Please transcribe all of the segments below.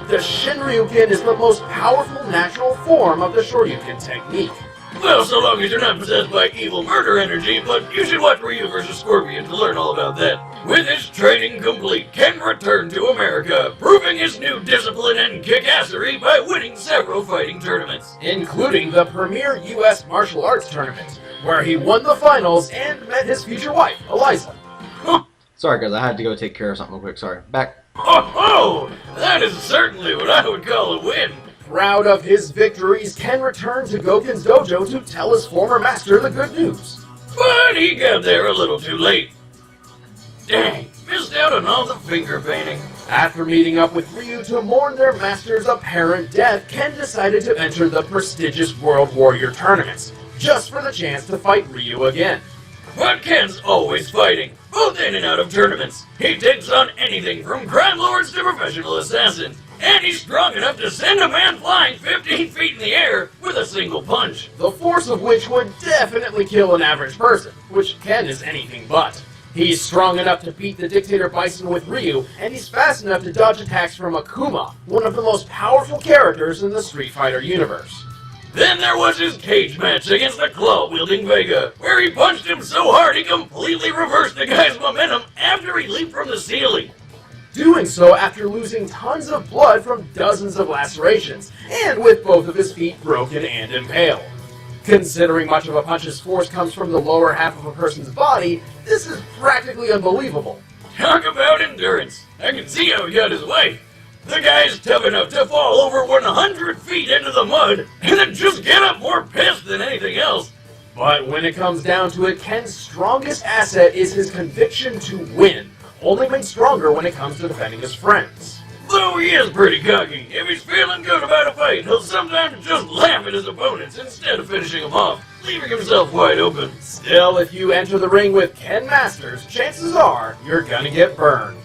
The Shinryuken is the most powerful natural form of the Shoryuken technique. Well, so long as you're not possessed by evil murder energy, but you should watch Ryu vs. Scorpion to learn all about that. With his training complete, Ken returned to America, proving his new discipline and kick-assery by winning several fighting tournaments, including the premier U.S. martial arts tournament, where he won the finals and met his future wife, Eliza. Sorry guys, I had to go take care of something real quick, sorry. Back. Oh, that is certainly what I would call a win. Proud of his victories, Ken returned to Goken's dojo to tell his former master the good news. But he got there a little too late. Dang, missed out on all the finger painting. After meeting up with Ryu to mourn their master's apparent death, Ken decided to enter the prestigious World Warrior tournaments, just for the chance to fight Ryu again. But Ken's always fighting, both in and out of tournaments. He takes on anything from crime lords to professional assassins. And he's strong enough to send a man flying 15 feet in the air with a single punch. The force of which would definitely kill an average person, which Ken is anything but. He's strong enough to beat the Dictator Bison with Ryu, and he's fast enough to dodge attacks from Akuma, one of the most powerful characters in the Street Fighter universe. Then there was his cage match against the claw-wielding Vega, where he punched him so hard he completely reversed the guy's momentum after he leaped from the ceiling. Doing so after losing tons of blood from dozens of lacerations, and with both of his feet broken and impaled. Considering much of a punch's force comes from the lower half of a person's body, this is practically unbelievable. Talk about endurance. I can see how he got his way. The guy's tough enough to fall over 100 feet into the mud, and then just get up more pissed than anything else. But when it comes down to it, Ken's strongest asset is his conviction to win, only made stronger when it comes to defending his friends. Though he is pretty cocky, if he's feeling good about a fight, he'll sometimes just laugh at his opponents instead of finishing them off, leaving himself wide open. Still, if you enter the ring with Ken Masters, chances are you're gonna get burned.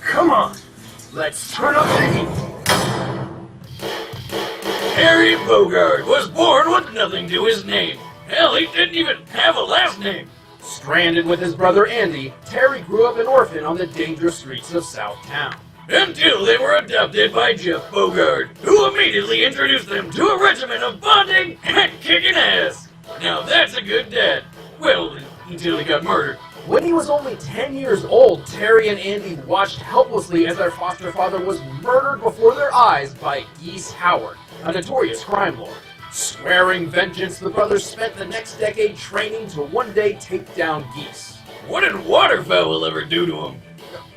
Come on, let's turn up the heat. Terry Bogard was born with nothing to his name. Hell, he didn't even have a last name. Stranded with his brother Andy, Terry grew up an orphan on the dangerous streets of Southtown. Until they were adopted by Jeff Bogard, who immediately introduced them to a regimen of bonding and kicking ass. Now that's a good dad. Well, until he got murdered. When he was only 10 years old, Terry and Andy watched helplessly as their foster father was murdered before their eyes by Geese Howard, a notorious crime lord. Swearing vengeance, the brothers spent the next decade training to one day take down Geese. What did waterfowl ever do to him?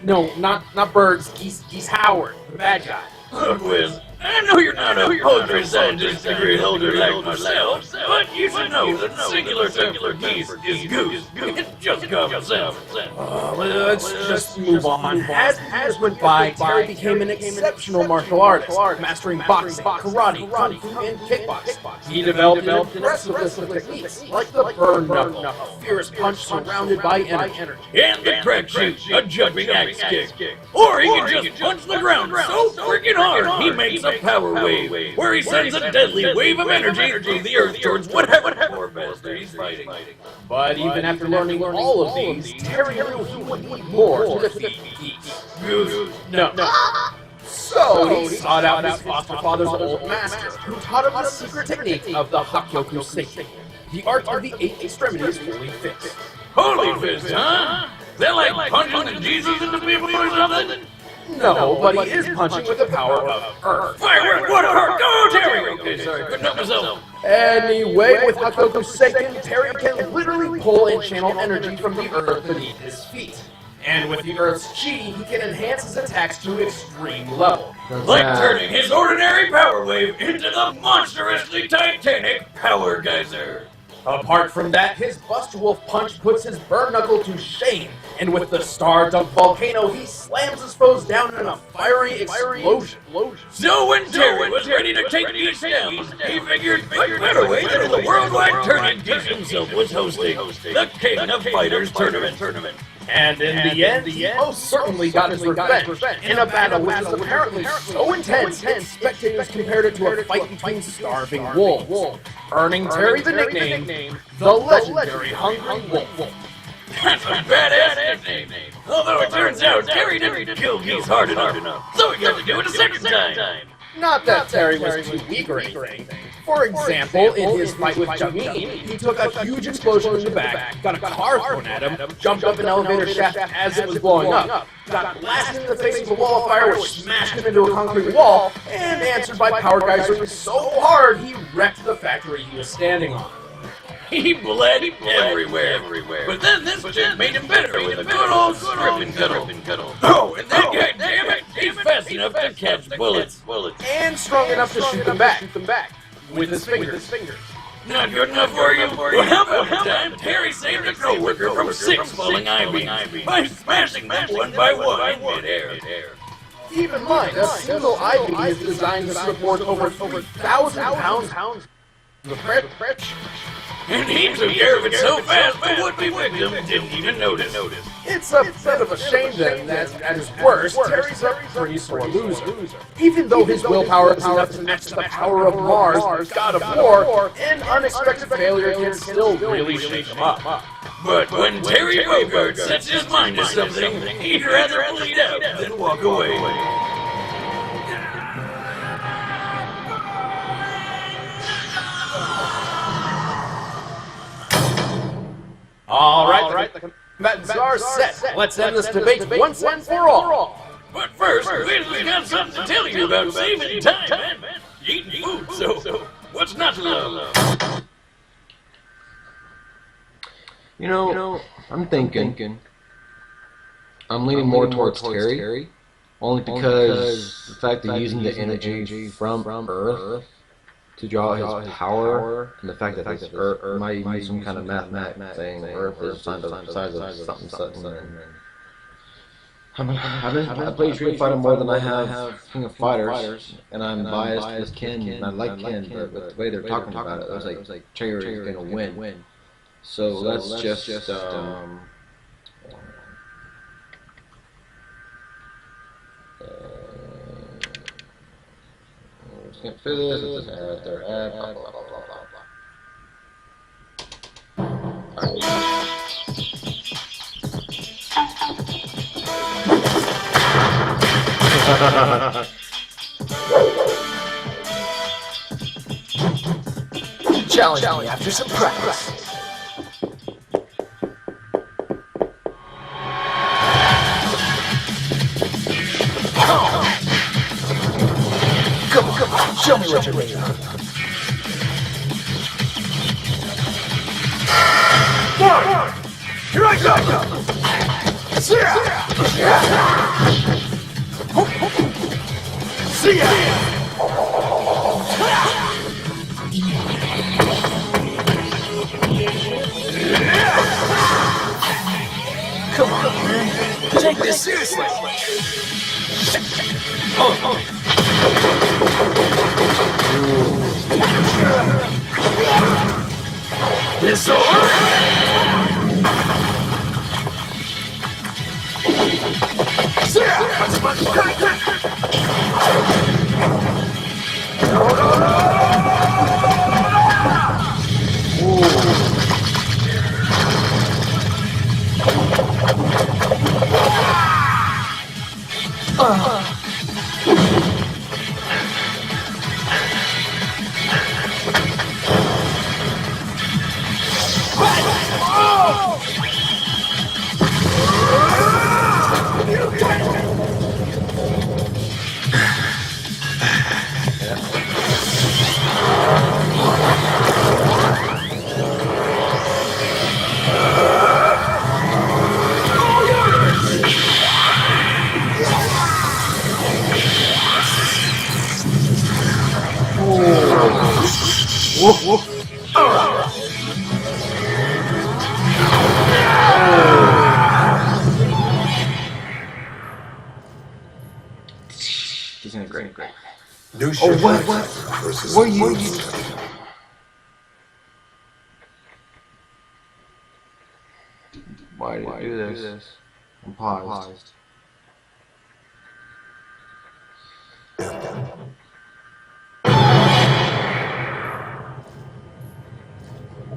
No, not birds, Geese Howard, the bad guy. Look, Wiz, I know you're not a poetry scientist degree holder like myself, but you should know that singular term for geese is goose. It's just common sense. Let's just move on. As years went by, Terry became an exceptional martial artist, mastering boxing, karate, kung fu, and kickboxing. He developed an impressive list of techniques, like the burn knuckle, a fierce punch surrounded by energy. And the crack shoot, a jumping axe kick. Or he can just punch the ground so freaking hard he makes a power wave, where he sends a deadly wave of energy through the earth towards whatever poor bastard he's fighting. But even after learning all of these, Terry knew he would need more to defeat Geese. Goose. No. So he sought out his foster father's old master, who taught him the secret technique of the Hakyoku Seiken, the art of the 8 extremities holy fist. Holy fist, huh? They're like punching the Jesus into people or something? No, but he is punching with the power of Earth. Firework, what a heart! Go, Terry! Okay, sorry, couldn't help myself. Anyway, with Hakyoku Seiken, Terry can literally pull and channel energy from the Earth beneath his feet. And with the Earth's chi, he can enhance his attacks to extreme level. Like turning his ordinary power wave into the monstrously titanic power geyser. Apart from that, his Bust Wolf punch puts his burn knuckle to shame, and with the star-dumped volcano, he slams his foes down in a fiery explosion. So when Terry was ready to take Geese down, he figured what better way than the worldwide tournament Geese himself was hosting, the King of Fighters tournament. And in the end, he most certainly got his revenge in a battle which was apparently so intense that spectators compared it to a fight between starving wolves, earning Terry the nickname, the legendary Hungry Wolf. That's a badass nickname. Although it turns out Terry didn't didn't kill Geese hard enough, so he got to do it a second time. Not that Terry was too weak or anything. For example, in his fight with Jameen, he took a huge explosion in the back, got a car thrown at him, jumped up an elevator shaft as it was blowing up, got blasted in the face with a wall of fire which smashed him into a concrete wall, and answered by power geysers so hard he wrecked the factory he was standing on. He bled everywhere. But then this chick made him better with a good old strip and cuddle. Oh, and that guy, damn it, he's fast enough to catch bullets. And strong enough to shoot them back with his fingers. Not good enough for you? Well, how about the time Terry saved a co-worker from 6 falling I-beams by smashing them one by one in midair. Keep in mind, a single I-beam is designed to support over 3,000 pounds of pressure. And he took care of it so fast the would-be victim didn't even notice. It's a bit of a shame then that, at his worst, Terry's a pretty sore loser. Even though his willpower is enough to match the power of Mars, God of War, an unexpected failure can still really shake him up. But when Terry Bogard sets his mind to something, he'd rather bleed out than walk away. All right, the combatants are set. Let's end this debate once and for all. But first, we've got something to tell you about saving time and eating food, so what's not to love? You know, I'm thinking. I'm leaning more towards Terry, only because the fact that using the energy from Earth to draw his power, and the fact that this Earth might use some kind of mathematic thing. Earth is size of something. I play Street Fighter more than I have King of Fighters, and I'm biased with Ken, and I like Ken, but with the way they're talking about it, it was like Terry is going to win. So let's just skip through this. It's right there. Blah, blah, blah, blah, Challenge me after some practice. Come on, show me what you're made of. Here I go! See ya! Come on, man. Take this seriously. This over? He's in a great. New ship. What? What are you? Why did you do this? I'm paused.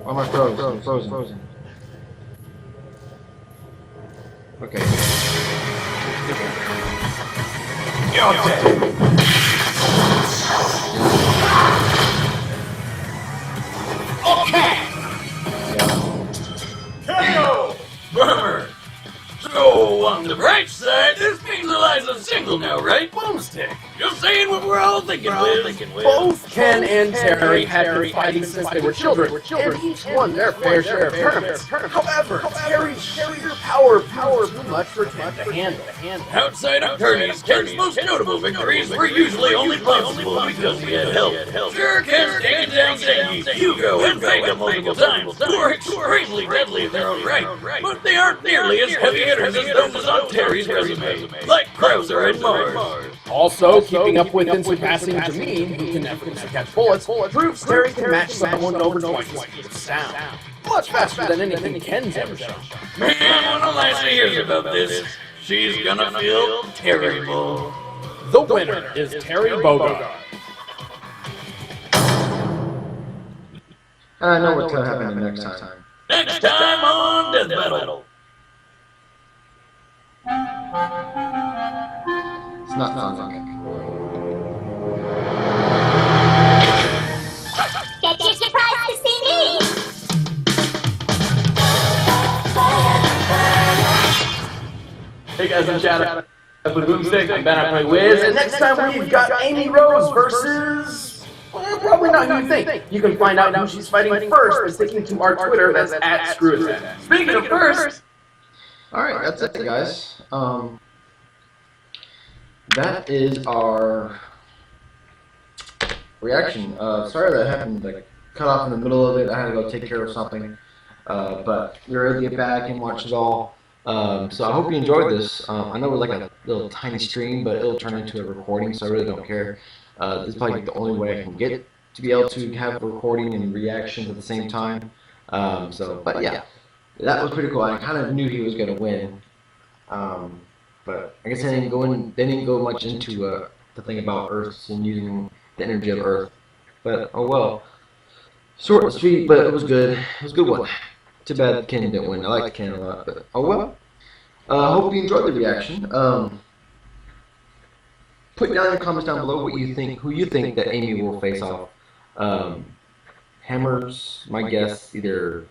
Why am I frozen? Okay. You're dead. KO! Bummer. So, on the bright side, this means Eliza's single now, right? Boomstick. Just saying what we're all thinking, Liz. Both Ken and Terry had been fighting since they were children, and each won their fair share of tournaments. However, Terry's sheer power too much for Ken to handle. Outside of Tony's, Ken's most notable victories were usually only possible because he had help. Sure, Ken's taken down Zengi, Hugo, and Vega multiple times, who are extremely deadly in their own right, but they aren't nearly as heavy hitters as those on Terry's resume, like Krauser and Mars. Also, keeping up with and surpassing Jameen, who can effortlessly catch bullets, proves Terry can match someone over twice the speed of sound. Much faster than anything Ken's ever shown. Man, when Eliza hears about this, she's gonna feel terrible. The winner is Terry Bogart. I know what's gonna happen next time. Next time on Death Battle. It's not fun. Get your surprise to see me! Hey guys, I'm Chad. I'm Boomstick. I'm Ben. I play Wiz. And next time we've got Amy Rose versus... Well, probably not who you think. You can find out who she's fighting first by sticking to our Twitter. That's @ScrewItSat. Speaking of first... Alright, that's it, guys. That is our reaction. Sorry that happened, like, cut off in the middle of it. I had to go take care of something. But we were able to get back and watch it all. So I hope you enjoyed this. I know it was like a little tiny stream, but it'll turn into a recording, so I really don't care. This is probably the only way I can get to be able to have a recording and reactions at the same time. But yeah, that was pretty cool. I kind of knew he was going to win. But I guess they didn't go much into the thing about Earth and using the energy of Earth. But oh well. Short and sweet, but it was good. It was a good one. Too bad Ken didn't win. I like Ken a lot, but oh well. Hope you enjoyed the reaction. Put down in the comments down below what you think, who you think that Amy will face off. Hammers, my guess, either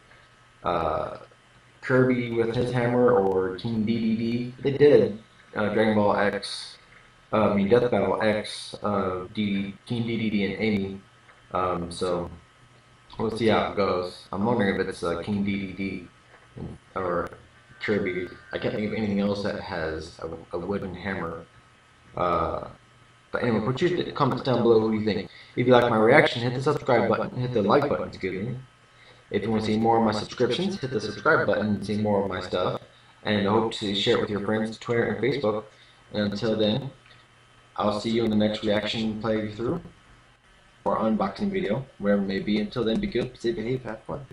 Kirby with his hammer or King DDD. They did Dragon Ball X, Death Battle X, King DDD and Amy. So we'll see how it goes. I'm wondering if it's King DDD or Kirby. I can't think of anything else that has a wooden hammer. But anyway, put your comments down below who you think. If you like my reaction, hit the subscribe button, hit the like button, excuse me. If you want to see more of my subscriptions, hit the subscribe button and see more of my stuff. And I hope to share it with your friends, Twitter and Facebook. And until then, I'll see you in the next reaction playthrough or unboxing video, wherever it may be. Until then, be good, stay behave, have fun.